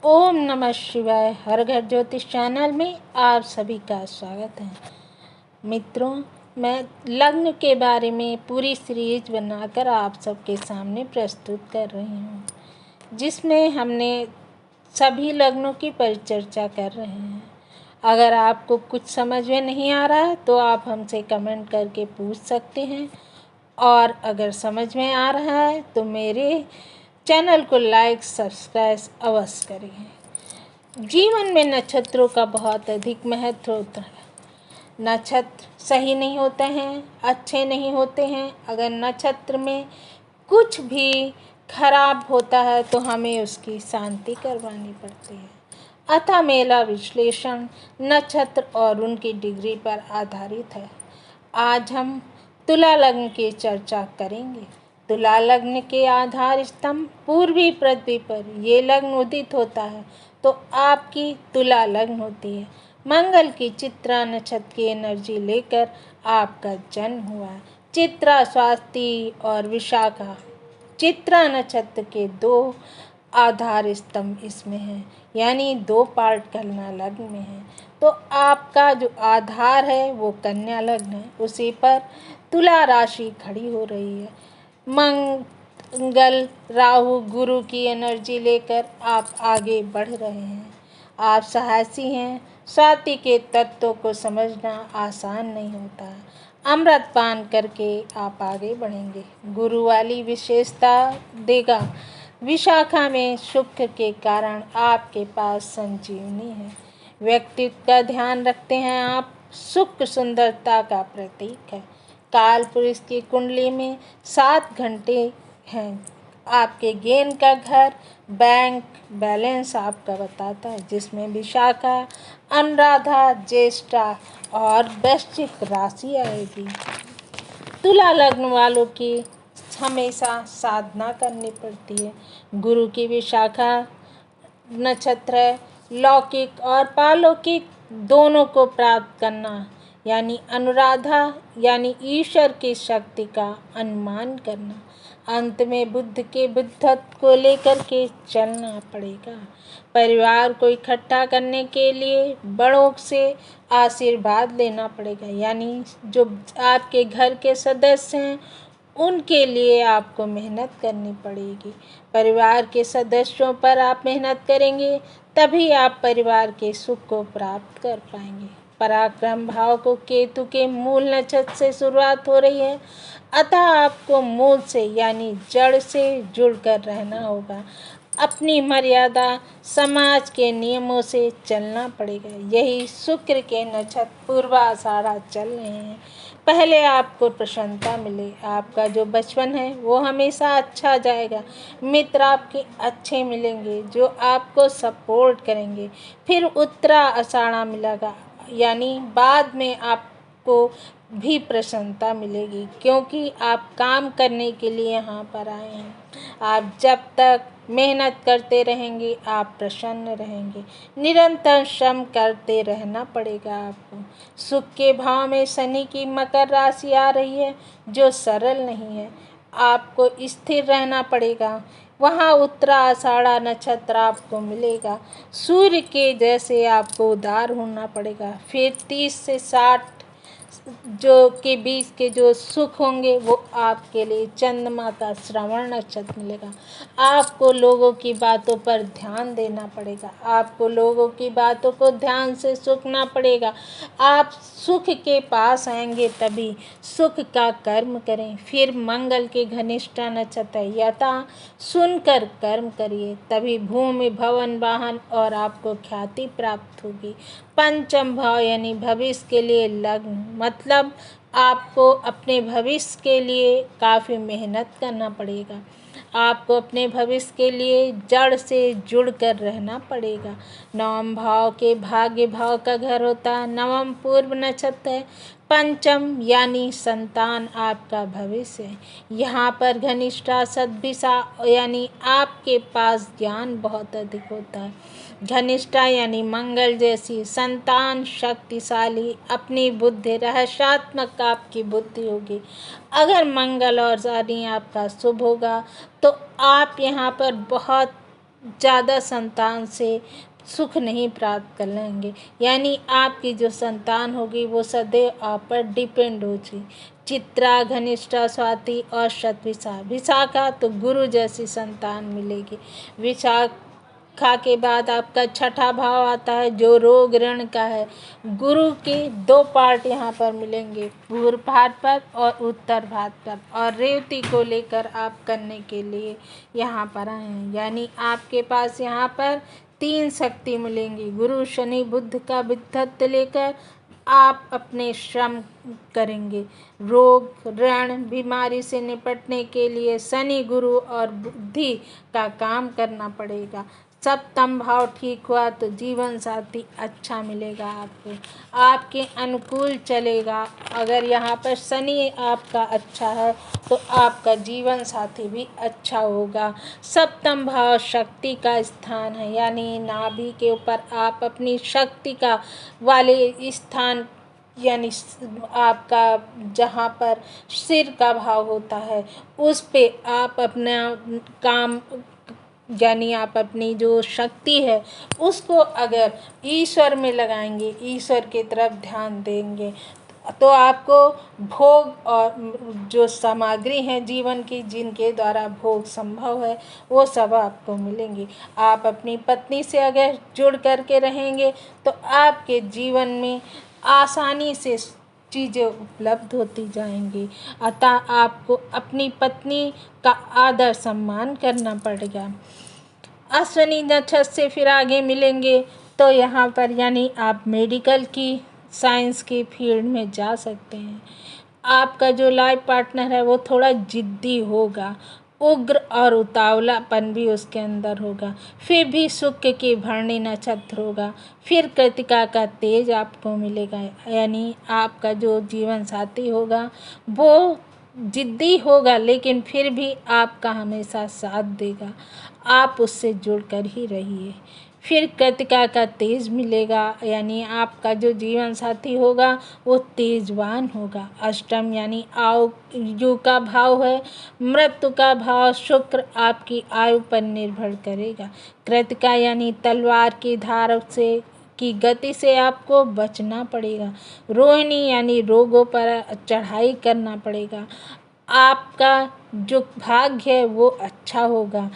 ओम नमः शिवाय। हर घर ज्योतिष चैनल में आप सभी का स्वागत है। मित्रों, मैं लग्न के बारे में पूरी सीरीज बनाकर आप सबके सामने प्रस्तुत कर रही हूँ, जिसमें हमने सभी लग्नों की परिचर्चा कर रहे हैं। अगर आपको कुछ समझ में नहीं आ रहा है तो आप हमसे कमेंट करके पूछ सकते हैं, और अगर समझ में आ रहा है तो मेरे चैनल को लाइक सब्सक्राइब अवश्य करें। जीवन में नक्षत्रों का बहुत अधिक महत्व होता है। नक्षत्र सही नहीं होते हैं, अच्छे नहीं होते हैं। अगर नक्षत्र में कुछ भी खराब होता है तो हमें उसकी शांति करवानी पड़ती है। अतः मेरा विश्लेषण नक्षत्र और उनकी डिग्री पर आधारित है। आज हम तुला लग्न की चर्चा करेंगे। तुला लग्न के आधार स्तंभ पूर्वी पृथ्वी पर ये लग्न उदित होता है तो आपकी तुला लग्न होती है। मंगल की चित्रा नक्षत्र की एनर्जी लेकर आपका जन्म हुआ है। चित्रा, स्वाति और विशाखा चित्रा नक्षत्र के दो आधार स्तंभ इसमें हैं, यानी दो पार्ट कन्या लग्न में है। तो आपका जो आधार है वो कन्या लग्न है, उसी पर तुला राशि खड़ी हो रही है। मंगल, राहु, गुरु की एनर्जी लेकर आप आगे बढ़ रहे हैं। आप साहसी हैं। स्वाति के तत्वों को समझना आसान नहीं होता है। अमृत पान करके आप आगे बढ़ेंगे। गुरु वाली विशेषता देगा। विशाखा में शुक्र के कारण आपके पास संजीवनी है। व्यक्तित्व का ध्यान रखते हैं आप। शुक्र सुंदरता का प्रतीक है। काल पुरुष की कुंडली में 7 घंटे हैं। आपके गेन का घर बैंक बैलेंस आपका बताता है, जिसमें विशाखा, अनुराधा, ज्येष्ठा और वृश्चिक राशि आएगी। तुला लग्न वालों की हमेशा साधना करनी पड़ती है। गुरु की विशाखा नक्षत्र है। लौकिक और पालौकिक दोनों को प्राप्त करना, यानी अनुराधा यानी ईश्वर की शक्ति का अनुमान करना। अंत में बुद्ध के बुद्धत्व को लेकर के चलना पड़ेगा। परिवार को इकट्ठा करने के लिए बड़ों से आशीर्वाद लेना पड़ेगा, यानी जो आपके घर के सदस्य हैं उनके लिए आपको मेहनत करनी पड़ेगी। परिवार के सदस्यों पर आप मेहनत करेंगे तभी आप परिवार के सुख को प्राप्त कर पाएंगे। पराक्रम भाव को केतु के मूल नक्षत्र से शुरुआत हो रही है, अतः आपको मूल से यानी जड़ से जुड़कर रहना होगा। अपनी मर्यादा, समाज के नियमों से चलना पड़ेगा। यही शुक्र के नक्षत्र पूर्वाषाढ़ा चल रहे हैं। पहले आपको प्रसन्नता मिले। आपका जो बचपन है वो हमेशा अच्छा जाएगा। मित्र आपके अच्छे मिलेंगे जो आपको सपोर्ट करेंगे। फिर उत्तरा आषाढ़ा मिलेगा, यानी बाद में आपको भी प्रसन्नता मिलेगी, क्योंकि आप काम करने के लिए यहाँ पर आए हैं। आप जब तक मेहनत करते रहेंगे आप प्रसन्न रहेंगे। निरंतर श्रम करते रहना पड़ेगा आपको। सुख के भाव में शनि की मकर राशि आ रही है, जो सरल नहीं है। आपको स्थिर रहना पड़ेगा। वहाँ उत्तरा आषाढ़ा नक्षत्र आपको मिलेगा। सूर्य के जैसे आपको उदार होना पड़ेगा। फिर 30 से 60 जो के बीच के जो सुख होंगे वो आपके लिए चंद्रमा का श्रवण नक्षत्र मिलेगा। आपको लोगों की बातों पर ध्यान देना पड़ेगा। आपको लोगों की बातों को ध्यान से सुनना पड़ेगा। आप सुख के पास आएंगे तभी सुख का कर्म करें। फिर मंगल के घनिष्ठा नक्षत्र यथा सुनकर कर्म करिए, तभी भूमि भवन वाहन और आपको ख्याति प्राप्त होगी। पंचम भाव यानी भविष्य के लिए लग्न, मतलब आपको अपने भविष्य के लिए काफ़ी मेहनत करना पड़ेगा। आपको अपने भविष्य के लिए जड़ से जुड़कर रहना पड़ेगा। नवम भाव के भाग्य भाव का घर होता है। नवम पूर्व नक्षत्र है। पंचम यानी संतान आपका भविष्य है। यहाँ पर घनिष्ठा सद्भिषा यानी आपके पास ज्ञान बहुत अधिक होता है। घनिष्ठा यानी मंगल जैसी संतान शक्तिशाली, अपनी बुद्धि रहस्यात्मक आपकी बुद्धि होगी। अगर मंगल और शनि आपका शुभ होगा तो आप यहाँ पर बहुत ज़्यादा संतान से सुख नहीं प्राप्त कर लेंगे। यानी आपकी जो संतान होगी वो सदैव आप पर डिपेंड होगी। चित्रा, घनिष्ठा, स्वाति और शतभिषा। विशाखा तो गुरु जैसी संतान मिलेगी। विशाखा के बाद आपका छठा भाव आता है जो रोग ऋण का है। गुरु के दो पार्ट यहाँ पर मिलेंगे, पूर्व भाद्रपद और उत्तर भाद्रपद, और रेवती को लेकर आप करने के लिए यहाँ पर आए हैं। यानी आपके पास यहाँ पर 3 शक्ति मिलेंगी। गुरु शनि बुध का विद्धत्व लेकर आप अपने श्रम करेंगे। रोग ऋण बीमारी से निपटने के लिए शनि गुरु और बुद्धि का काम करना पड़ेगा। सप्तम भाव ठीक हुआ तो जीवन साथी अच्छा मिलेगा आपको, आपके अनुकूल चलेगा। अगर यहाँ पर शनि आपका अच्छा है तो आपका जीवन साथी भी अच्छा होगा। सप्तम भाव शक्ति का स्थान है, यानी नाभि के ऊपर आप अपनी शक्ति का वाले स्थान, यानी आपका जहाँ पर सिर का भाव होता है उस पे आप अपना काम, यानी आप अपनी जो शक्ति है उसको अगर ईश्वर में लगाएंगे, ईश्वर की तरफ ध्यान देंगे, तो आपको भोग और जो सामग्री हैं जीवन की जिनके द्वारा भोग संभव है वो सब आपको मिलेंगी। आप अपनी पत्नी से अगर जुड़ करके रहेंगे तो आपके जीवन में आसानी से चीज़ें उपलब्ध होती जाएंगी। अतः आपको अपनी पत्नी का आदर सम्मान करना पड़ेगा। अश्विनी नक्षत्र से फिर आगे मिलेंगे तो यहाँ पर यानी आप मेडिकल की, साइंस की फील्ड में जा सकते हैं। आपका जो लाइफ पार्टनर है वो थोड़ा जिद्दी होगा, उग्र और उतावलापन भी उसके अंदर होगा। फिर भी शुक्र की भरणी नक्षत्र होगा। फिर कृतिका का तेज आपको मिलेगा, यानी आपका जो जीवन साथी होगा वो जिद्दी होगा लेकिन फिर भी आपका हमेशा साथ देगा। आप उससे जुड़कर ही रहिए। फिर कृतिका का तेज मिलेगा, यानी आपका जो जीवन साथी होगा वो तेजवान होगा। अष्टम यानी आयु का भाव है। मृत्यु का भाव शुक्र आपकी आयु पर निर्भर करेगा। कृतिका यानी तलवार की धार से की गति से आपको बचना पड़ेगा। रोहिणी यानी रोगों पर चढ़ाई करना पड़ेगा। आपका जो भाग्य है वो अच्छा होगा।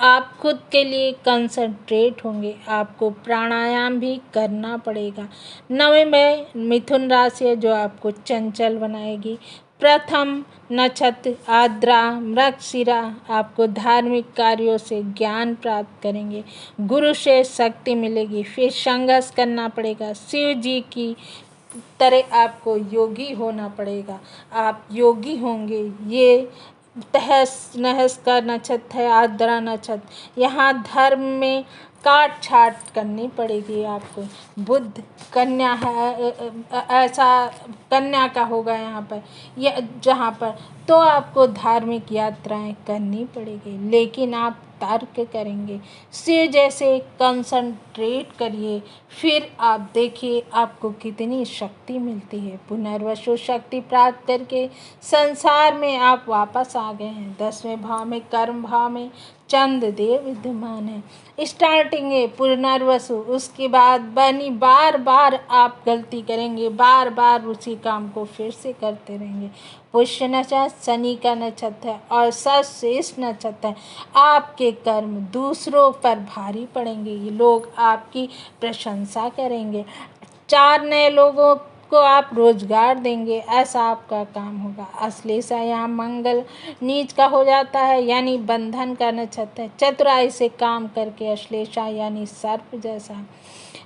आप खुद के लिए कंसंट्रेट होंगे। आपको प्राणायाम भी करना पड़ेगा। 9वें में मिथुन राशि है जो आपको चंचल बनाएगी। प्रथम नक्षत्र आद्रा मृगशिरा आपको धार्मिक कार्यों से ज्ञान प्राप्त करेंगे। गुरु से शक्ति मिलेगी। फिर संघर्ष करना पड़ेगा। शिव जी की तरह आपको योगी होना पड़ेगा। आप योगी होंगे। ये तहस नहस का नक्षत्र है, आर्द्रा नक्षत्र। यहाँ धर्म में काट छाट करनी पड़ेगी आपको। बुध कन्या है, ऐसा कन्या का होगा यहाँ पर, या जहाँ पर तो आपको धार्मिक यात्राएं करनी पड़ेगी, लेकिन आप तर्क करेंगे। शिव जैसे कंसंट्रेट करिए, फिर आप देखिए आपको कितनी शक्ति मिलती है। पुनर्वसु शक्ति प्राप्त करके संसार में आप वापस आ गए हैं। 10वें भाव में कर्म भाव में चंद्र देव विद्यमान है। स्टार्टिंग है पुनर्वसु, उसके बाद बनी बार बार आप गलती करेंगे, बार बार उसी काम को फिर से करते रहेंगे। पुष्य नक्षत्र शनि का नक्षत्र है और सर्वश्रेष्ठ नक्षत्र है। आपके कर्म दूसरों पर भारी पड़ेंगे, ये लोग आपकी प्रशंसा करेंगे। 4 नए लोगों को आप रोजगार देंगे, ऐसा आपका काम होगा। अश्लेषा यहाँ मंगल नीच का हो जाता है, यानी बंधन का नक्षत्र है। चतुराई से काम करके अश्लेषा यानी सर्प जैसा।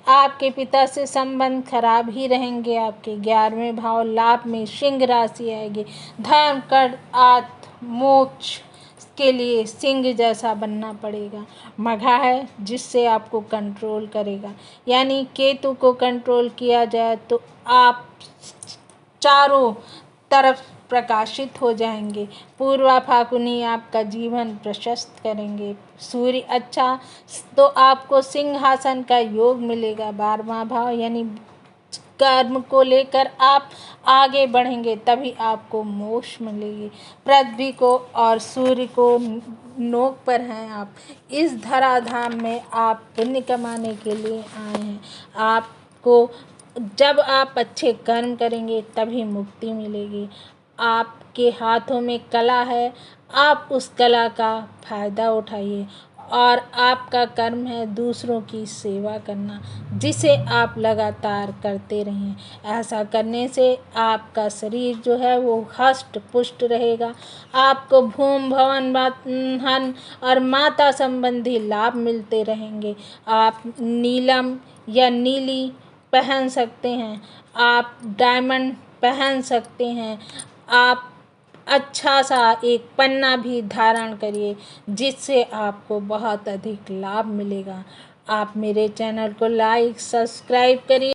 आपके पिता से संबंध खराब ही रहेंगे। आपके 11वें भाव लाभ में सिंह राशि आएगी। धर्म कर आत्म मोक्ष के लिए सिंह जैसा बनना पड़ेगा। मघा है जिससे आपको कंट्रोल करेगा, यानी केतु को कंट्रोल किया जाए तो आप चारों तरफ प्रकाशित हो जाएंगे। पूर्वा फाल्गुनी आपका जीवन प्रशस्त करेंगे। सूर्य अच्छा तो आपको सिंहासन का योग मिलेगा। 12वां भाव यानी कर्म को लेकर आप आगे बढ़ेंगे तभी आपको मोक्ष मिलेगी। पृथ्वी को और सूर्य को नोक पर हैं आप। इस धराधाम में आप पुण्य कमाने के लिए आए हैं। आपको जब आप अच्छे कर्म करेंगे तभी मुक्ति मिलेगी। आपके हाथों में कला है, आप उस कला का फ़ायदा उठाइए और आपका कर्म है दूसरों की सेवा करना, जिसे आप लगातार करते रहें। ऐसा करने से आपका शरीर जो है वो हष्ट पुष्ट रहेगा। आपको भूम भवन वाहन और माता संबंधी लाभ मिलते रहेंगे। आप नीलम या नीली पहन सकते हैं, आप डायमंड पहन सकते हैं, आप अच्छा सा एक पन्ना भी धारण करिए, जिससे आपको बहुत अधिक लाभ मिलेगा। आप मेरे चैनल को लाइक सब्सक्राइब करिए।